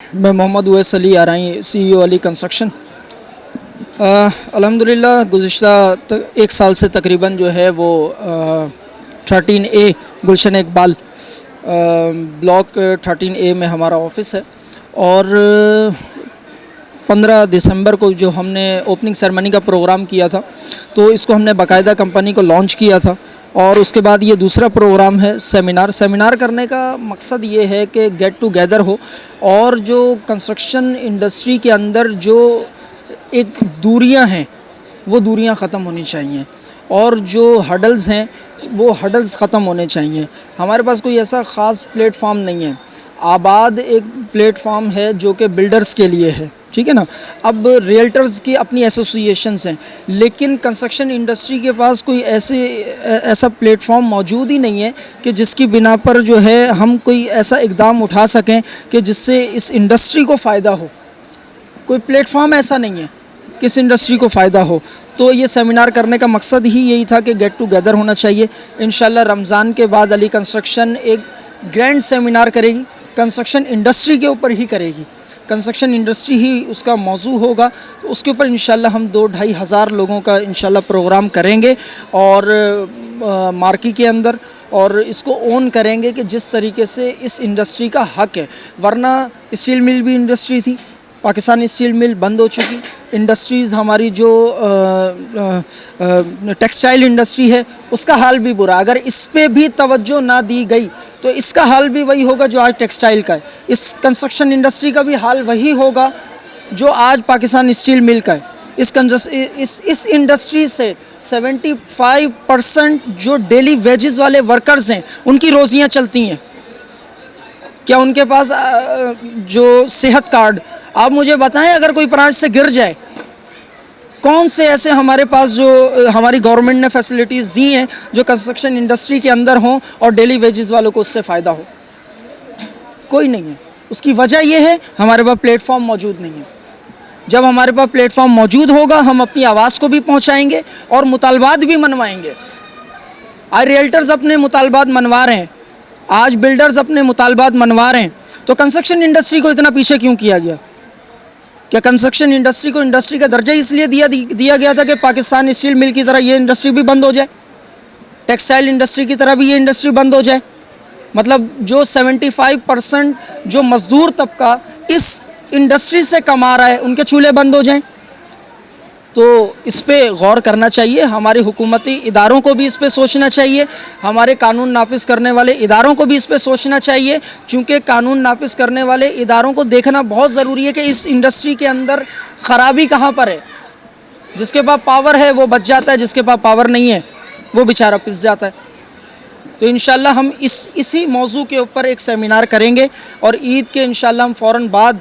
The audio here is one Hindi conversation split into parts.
मैं मोहम्मद उवैस अली आरई CEO अली कंस्ट्रक्शन। अल्हम्दुलिल्लाह गुज़िश्ता एक साल से तकरीबन जो है वो 13A गुलशन इकबाल ब्लॉक 13A में हमारा ऑफिस है। और 15 दिसंबर को जो हमने ओपनिंग सेरेमनी का प्रोग्राम किया था, तो इसको हमने बाकायदा कंपनी को लॉन्च किया था। और उसके बाद ये दूसरा प्रोग्राम है सेमिनार करने का मकसद ये है कि गेट टुगेदर हो, और जो कंस्ट्रक्शन इंडस्ट्री के अंदर जो एक दूरियां हैं वो दूरियां ख़त्म होनी चाहिए, और जो हडल्स हैं वो हडल्स ख़त्म होने चाहिए। हमारे पास कोई ऐसा ख़ास प्लेटफॉर्म नहीं है। आबाद एक प्लेटफॉर्म है जो कि बिल्डर्स के लिए है, ठीक है ना। अब रियल्टर्स की अपनी एसोसिएशंस हैं, लेकिन कंस्ट्रक्शन इंडस्ट्री के पास कोई ऐसा प्लेटफॉर्म मौजूद ही नहीं है कि जिसकी बिना पर जो है हम कोई ऐसा इकदाम उठा सकें कि जिससे इस इंडस्ट्री को फ़ायदा हो। कोई प्लेटफॉर्म ऐसा नहीं है कि इस इंडस्ट्री को फ़ायदा हो। तो ये सेमिनार करने का मकसद ही यही था कि गेट टुगेदर होना चाहिए। इंशाल्लाह रमज़ान के बाद अली कंस्ट्रक्शन एक ग्रैंड सेमिनार करेगी, कंस्ट्रक्शन इंडस्ट्री के ऊपर ही करेगी। कंस्ट्रक्शन इंडस्ट्री ही उसका मौजू होगा, तो उसके ऊपर इंशाल्लाह हम 2-2.5 हज़ार लोगों का इंशाल्लाह प्रोग्राम करेंगे और मार्की के अंदर, और इसको ओन करेंगे कि जिस तरीके से इस इंडस्ट्री का हक है। वरना स्टील मिल भी इंडस्ट्री थी, पाकिस्तानी स्टील मिल बंद हो चुकी। इंडस्ट्रीज़ हमारी जो टेक्सटाइल इंडस्ट्री है उसका हाल भी बुरा। अगर इस पे भी तवज्जो ना दी गई तो इसका हाल भी वही होगा जो आज टेक्सटाइल का है। इस कंस्ट्रक्शन इंडस्ट्री का भी हाल वही होगा जो आज पाकिस्तान स्टील मिल का है। इस इंडस्ट्री से 75% जो डेली वेजेस वाले वर्कर्स हैं उनकी रोज़ियाँ चलती हैं। क्या उनके पास जो सेहत कार्ड, आप मुझे बताएं, अगर कोई ब्रांच से गिर जाए, कौन से ऐसे हमारे पास जो हमारी गवर्नमेंट ने फैसिलिटीज़ दी हैं जो कंस्ट्रक्शन इंडस्ट्री के अंदर हों और डेली वेजेस वालों को उससे फ़ायदा हो? कोई नहीं है। उसकी वजह यह है हमारे पास प्लेटफॉर्म मौजूद नहीं है। जब हमारे पास प्लेटफॉर्म मौजूद होगा हम अपनी आवाज़ को भी पहुंचाएंगे और मुतालबात भी मनवाएंगे। आज रियल्टर्स अपने मुतालबात मनवा रहे हैं, आज बिल्डर्स अपने मुतालबात मनवा रहे हैं, तो कंस्ट्रक्शन इंडस्ट्री को इतना पीछे क्यों किया गया? क्या कंस्ट्रक्शन इंडस्ट्री को इंडस्ट्री का दर्जा इसलिए दिया गया था कि पाकिस्तान स्टील मिल की तरह ये इंडस्ट्री भी बंद हो जाए, टेक्सटाइल इंडस्ट्री की तरह भी ये इंडस्ट्री बंद हो जाए? मतलब जो 75% जो मज़दूर तबका इस इंडस्ट्री से कमा रहा है उनके चूल्हे बंद हो जाएं? तो इस पे गौर करना चाहिए। हमारे हुकूमती इदारों को भी इस पे सोचना चाहिए, हमारे कानून नाफिज करने वाले इदारों को भी इस पे सोचना चाहिए, क्योंकि कानून नाफिज करने वाले इदारों को देखना बहुत ज़रूरी है कि इस इंडस्ट्री के अंदर ख़राबी कहाँ पर है। जिसके पास पावर है वो बच जाता है, जिसके पास पावर नहीं है वो बेचारा पिस जाता है। तो इंशाल्लाह हम इसी मौजू के ऊपर एक सेमिनार करेंगे, और ईद के इंशाल्लाह हम फ़ौरन बाद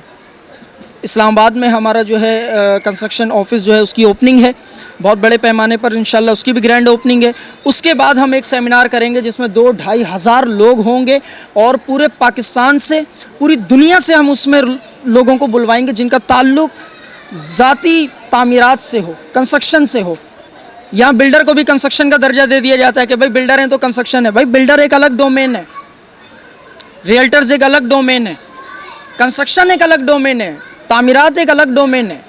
इस्लामाबाद में हमारा जो है कंस्ट्रक्शन ऑफिस जो है उसकी ओपनिंग है, बहुत बड़े पैमाने पर इंशाल्लाह उसकी भी ग्रैंड ओपनिंग है। उसके बाद हम एक सेमिनार करेंगे जिसमें 2-2.5 हज़ार लोग होंगे, और पूरे पाकिस्तान से, पूरी दुनिया से हम उसमें लोगों को बुलवाएंगे जिनका ताल्लुक़ ज़ाती तामीरात से हो, कंस्ट्रक्शन से हो। यहाँ बिल्डर को भी कंस्ट्रक्शन का दर्जा दे दिया जाता है कि भाई बिल्डर हैं तो कंस्ट्रक्शन है। भाई बिल्डर एक अलग डोमेन है, रियल्टर्स एक अलग डोमेन है, कंस्ट्रक्शन एक अलग डोमेन है, तामीरात एक अलग डोमेन है।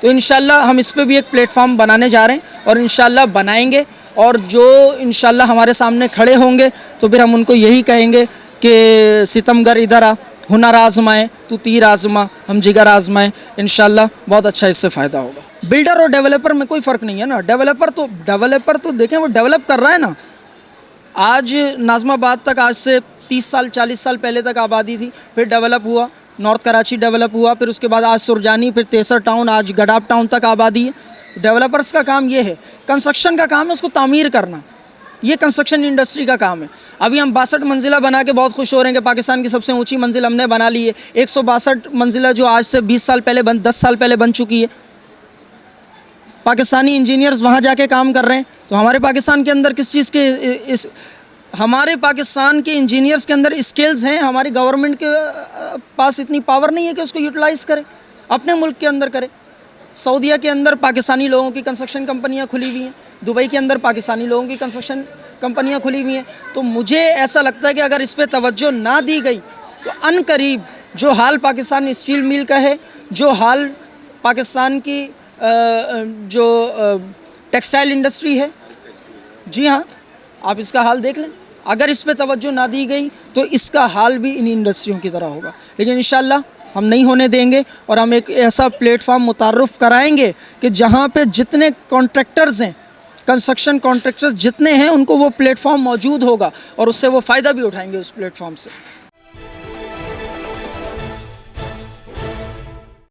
तो इंशाल्लाह हम इस पे भी एक प्लेटफॉर्म बनाने जा रहे हैं, और इंशाल्लाह बनाएंगे। और जो इंशाल्लाह हमारे सामने खड़े होंगे तो फिर हम उनको यही कहेंगे कि सितमगर इधर आ, हुनर आजमाए, तू तीर आजमा, हम जिगर आजमाएँ। इंशाल्लाह बहुत अच्छा इससे फ़ायदा होगा। बिल्डर और डेवलपर में कोई फ़र्क नहीं है ना। डेवलपर तो देखें वो डेवलप कर रहा है ना। आज नाज़माबाद तक आज से 30 साल 40 साल पहले तक आबादी थी, फिर डेवलप हुआ, नॉर्थ कराची डेवलप हुआ, फिर उसके बाद आज सुरजानी, फिर तेसर टाउन, आज गडाप टाउन तक आबादी है। डेवलपर्स का काम ये है, कंस्ट्रक्शन का काम है उसको तामीर करना। ये कंस्ट्रक्शन इंडस्ट्री का काम है। अभी हम 62 मंजिला बना के बहुत खुश हो रहे हैं कि पाकिस्तान की सबसे ऊंची मंजिल हमने बना ली है। 162 मंजिला जो आज से 10 साल पहले बन चुकी है। पाकिस्तानी इंजीनियर्स वहाँ जाके काम कर रहे हैं। तो हमारे पाकिस्तान के अंदर किस चीज़ के हमारे पाकिस्तान के इंजीनियर्स के अंदर स्किल्स हैं, हमारी गवर्नमेंट के पास इतनी पावर नहीं है कि उसको यूटिलाइज़ करे, अपने मुल्क के अंदर करे। सऊदीया के अंदर पाकिस्तानी लोगों की कंस्ट्रक्शन कंपनियां खुली हुई हैं, दुबई के अंदर पाकिस्तानी लोगों की कंस्ट्रक्शन कंपनियां खुली हुई हैं। तो मुझे ऐसा लगता है कि अगर इस पर तवज्जो ना दी गई तो अनकरीब जो हाल पाकिस्तान स्टील मिल का है, जो हाल पाकिस्तान की जो टेक्सटाइल इंडस्ट्री है, जी हाँ, आप इसका हाल देख लें। अगर इस पे तवज्जो ना दी गई तो इसका हाल भी इन इंडस्ट्रियों की तरह होगा। लेकिन इंशाल्लाह हम नहीं होने देंगे और हम एक ऐसा प्लेटफॉर्म मुतारुफ़ कराएंगे कि जहाँ पे जितने कॉन्ट्रैक्टर्स हैं, कंस्ट्रक्शन कॉन्ट्रैक्टर्स जितने हैं, उनको वो प्लेटफॉर्म मौजूद होगा और उससे वो फ़ायदा भी उठाएंगे उस प्लेटफॉर्म से।